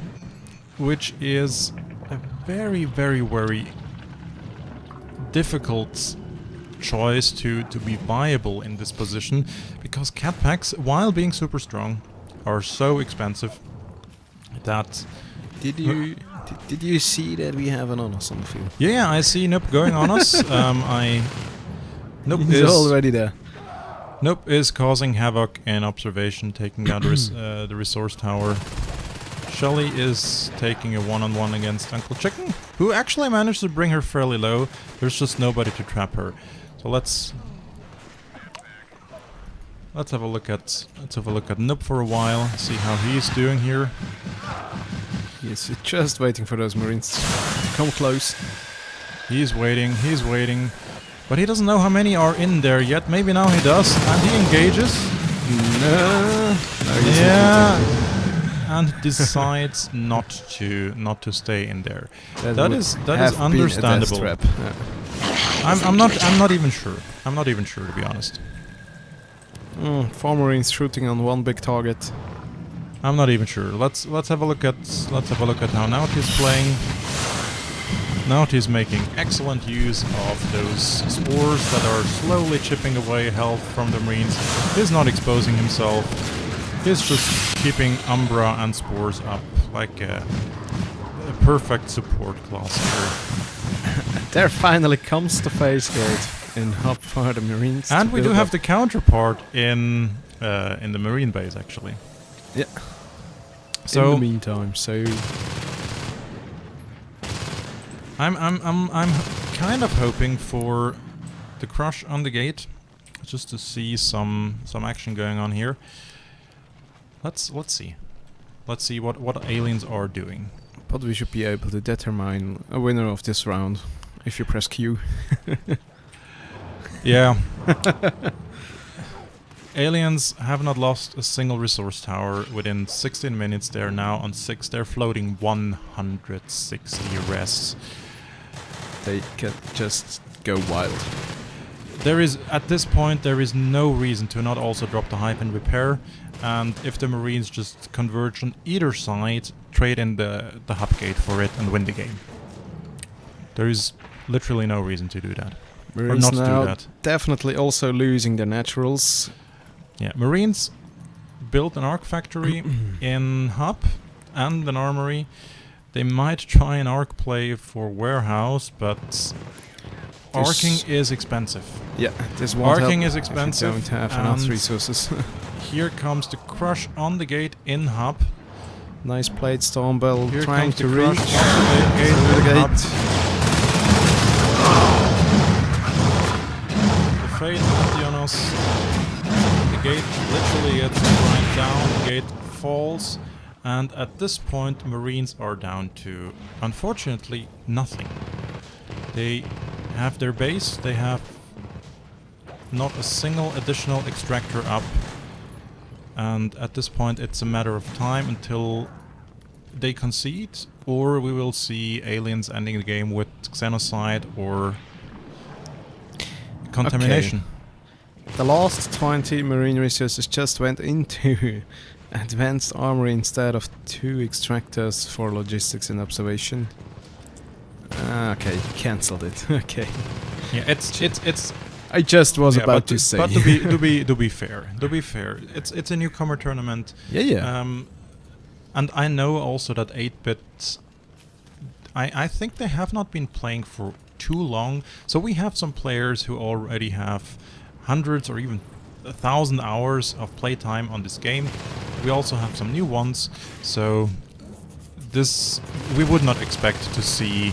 which is a very, very, very difficult choice to be viable in this position, because cat packs, while being super strong, are so expensive that... Did you see that we have an on us on the field? Yeah, I see Nope going on us. Nope He's is already there. Nope is causing havoc in observation, taking down the resource tower. Shelly is taking a one-on-one against Uncle Chicken, who actually managed to bring her fairly low. There's just nobody to trap her. So let's have a look at Nope for a while, see how he's doing here. He's just waiting for those Marines to come close. He's waiting, but he doesn't know how many are in there yet. Maybe now he does, and he engages. No, he's Yeah, and decides not to stay in there. That is understandable. Yeah. I'm not even sure. I'm not even sure, to be honest. 4 Marines shooting on one big target. I'm not even sure. Let's have a look at how Naut is playing. Naut is making excellent use of those spores that are slowly chipping away health from the Marines. He's not exposing himself. He's just keeping Umbra and spores up like a perfect support class here. There finally comes the phase gate in hub for the Marines. And we do have the counterpart in the Marine base, actually. Yeah. So in the meantime, so I'm kind of hoping for the crush on the gate, just to see some action going on here. Let's see what aliens are doing. but we should be able to determine a winner of this round if you press Q. Yeah. Aliens have not lost a single resource tower within 16 minutes. They're now on 6. They're floating 160 rests. They can just go wild. There is, at this point, there is no reason to not also drop the hype and repair. And if the Marines just converge on either side, trade in the hub gate for it and win the game. There is literally no reason to do that. Marines or not now do that. Definitely also losing their naturals. Yeah, Marines built an arc factory in hub and an armory. They might try an arc play for warehouse, but arcing is expensive. Yeah, this won't Arcing help is expensive. if you don't have enough resources. Here comes the crush on the gate in hub. Nice played Storm Bell Here trying comes to the reach crush on the gate through the in hub. gate. The fate of Dionos. The gate literally gets grind down, the gate falls, and at this point Marines are down to, unfortunately, nothing. They have their base, they have not a single additional extractor up, and at this point it's a matter of time until they concede, or we will see aliens ending the game with xenocide or contamination. Okay. The last 20 Marine resources just went into advanced armory instead of 2 extractors for logistics and observation. Okay, cancelled it. Okay. Yeah, it's. I just was Yeah, about but to say. But to be fair, it's a newcomer tournament. yeah. And I know also that 8-bit. I think they have not been playing for too long, so we have some players who already have hundreds or even 1,000 hours of playtime on this game. We also have some new ones, so this we would not expect to see,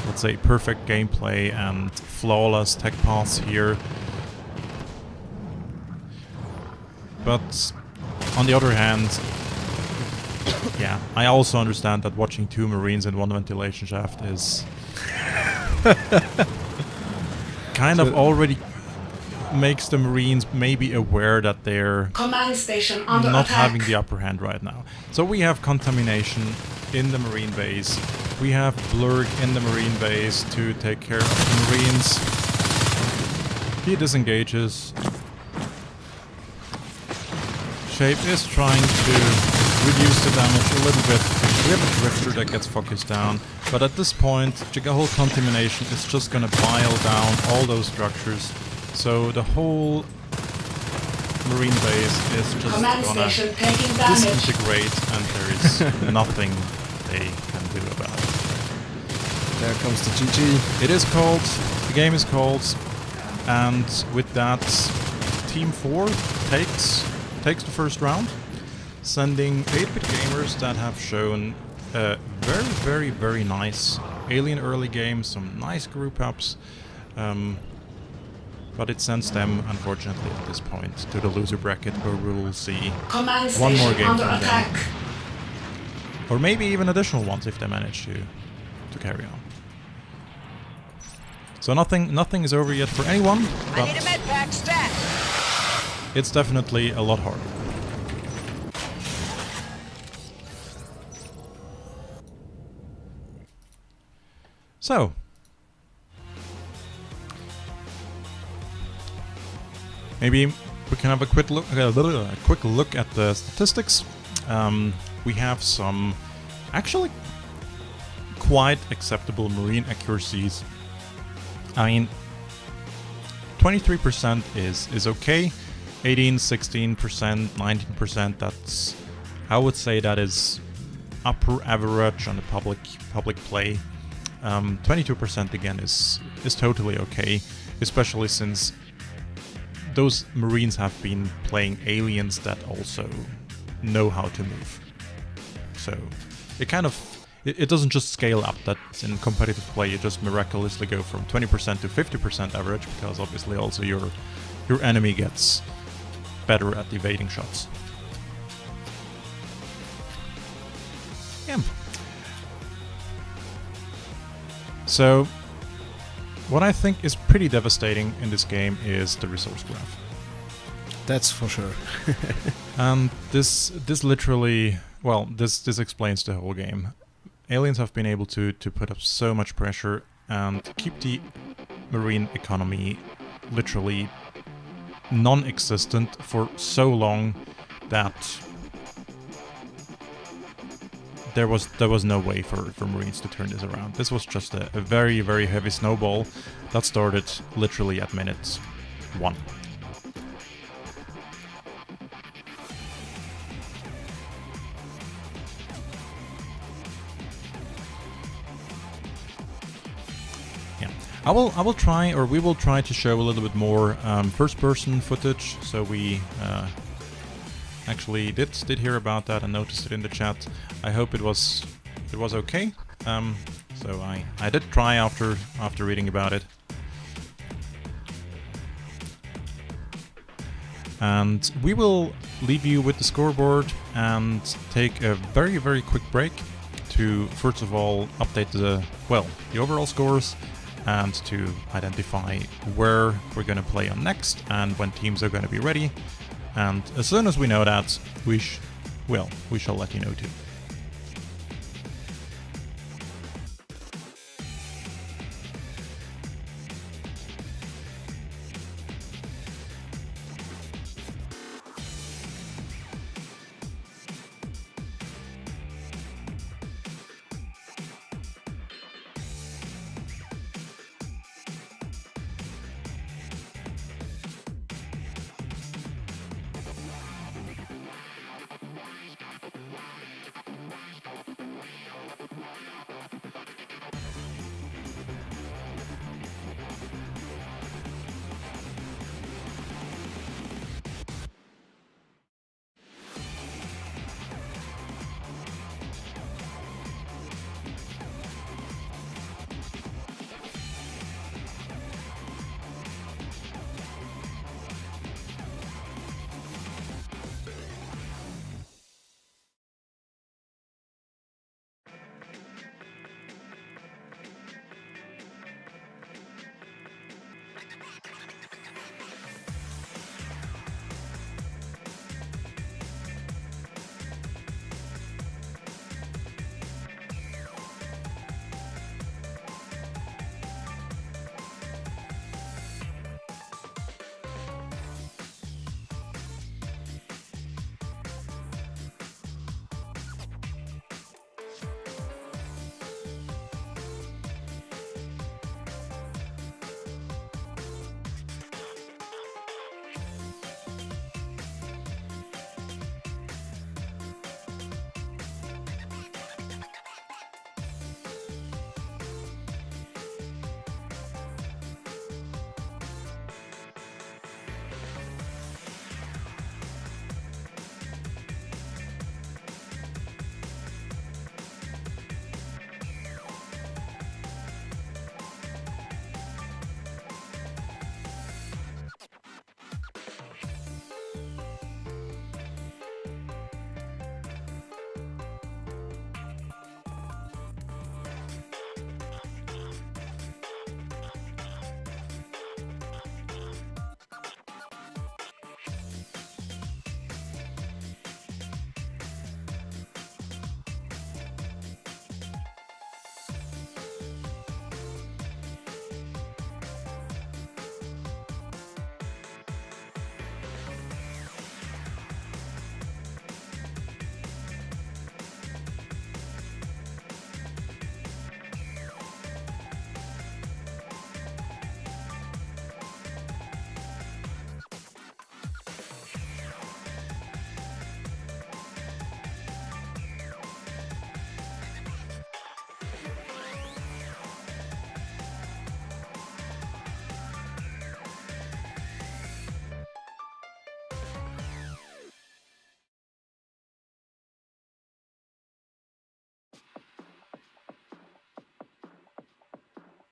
let's say, perfect gameplay and flawless tech paths here. But on the other hand, yeah, I also understand that watching 2 Marines in 1 ventilation shaft is kind of already makes the Marines maybe aware that they're Command station under not attack. having the upper hand right now. So we have contamination in the Marine base. We have Blurg in the Marine base to take care of the Marines. He disengages. Shape is trying to reduce the damage a little bit. We have a Drifter that gets focused down, but at this point, the whole contamination is just gonna bile down all those structures. So the whole Marine base is just Command gonna station taking damage. disintegrate, and there is nothing they can do about it. There comes the GG. It is called, the game is called, and with that, Team 4 takes the first round, sending 8-bit gamers that have shown a very, very, very nice Alien early game, some nice group ups, but it sends them, unfortunately, at this point, to the loser bracket, where we will see Command one more station game under from them. attack. Or maybe even additional ones if they manage to carry on. So nothing is over yet for anyone, I need a but med pack stat. it's definitely a lot harder. So, maybe we can have a quick look at the statistics. We have some actually quite acceptable Marine accuracies. I mean, 23% is okay. 18, 16%, 19%, that's, I would say that is upper average on the public play. 22% again is totally okay, especially since those Marines have been playing aliens that also know how to move. So it kind of, it doesn't just scale up, that in competitive play you just miraculously go from 20% to 50% average, because obviously also your enemy gets better at evading shots. Yeah. So, what I think is pretty devastating in this game is the resource graph. That's for sure. And this literally, well, this explains the whole game. Aliens have been able to put up so much pressure and keep the Marine economy literally non-existent for so long that there was no way for Marines to turn this around. This was just a very, very heavy snowball that started literally at minute 1. Yeah, I will try, or we will try to show a little bit more first-person footage. So we actually did hear about that and noticed it in the chat. I hope it was okay. So I did try after reading about it. And we will leave you with the scoreboard and take a very, very quick break to first of all update the overall scores and to identify where we're going to play on next and when teams are going to be ready. And as soon as we know that, we shall let you know too.